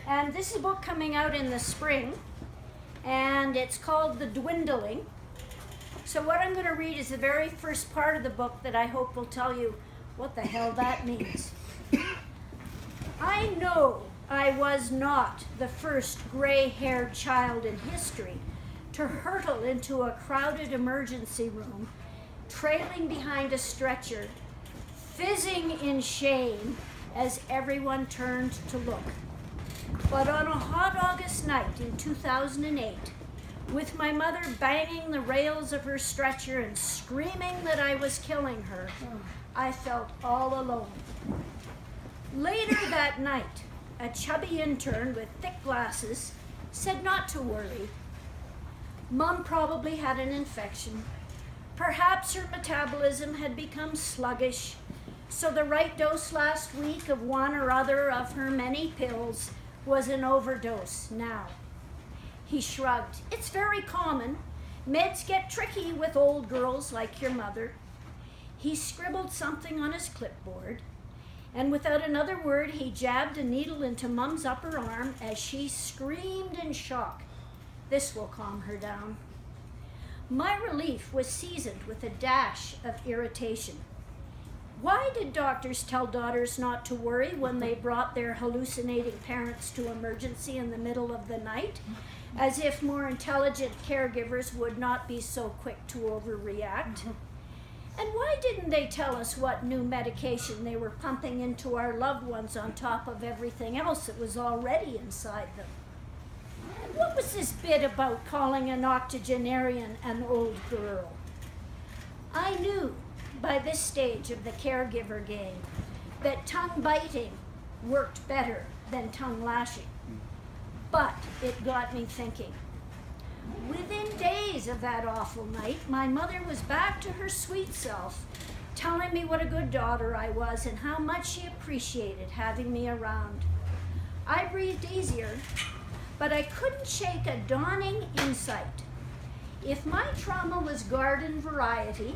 And this is a book coming out in the spring, and it's called The Dwindling. So what I'm going to read is the very first part of the book that I hope will tell you what the hell that means. I know I was not the first gray-haired child in history to hurtle into a crowded emergency room, trailing behind a stretcher, fizzing in shame as everyone turned to look. But on a hot August night in 2008, with my mother banging the rails of her stretcher and screaming that I was killing her, I felt all alone. Later that night, a chubby intern with thick glasses said not to worry. Mom probably had an infection. Perhaps her metabolism had become sluggish, so the right dose last week of one or other of her many pills was an overdose now. He shrugged. It's very common. Meds get tricky with old girls like your mother. He scribbled something on his clipboard, and without another word, he jabbed a needle into Mom's upper arm as she screamed in shock. This will calm her down. My relief was seasoned with a dash of irritation. Why did doctors tell daughters not to worry when they brought their hallucinating parents to emergency in the middle of the night, as if more intelligent caregivers would not be so quick to overreact? And why didn't they tell us what new medication they were pumping into our loved ones on top of everything else that was already inside them? And what was this bit about calling an octogenarian an old girl? I knew by this stage of the caregiver game that tongue biting worked better than tongue lashing. But it got me thinking. Within days of that awful night, my mother was back to her sweet self, telling me what a good daughter I was and how much she appreciated having me around. I breathed easier, but I couldn't shake a dawning insight. If my trauma was garden variety,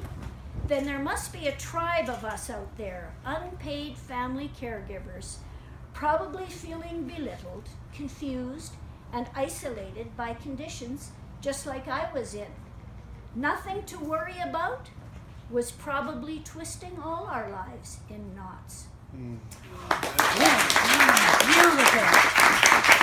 then there must be a tribe of us out there, unpaid family caregivers, probably feeling belittled, confused, and isolated by conditions just like I was in. Nothing to worry about was probably twisting all our lives in knots. Beautiful.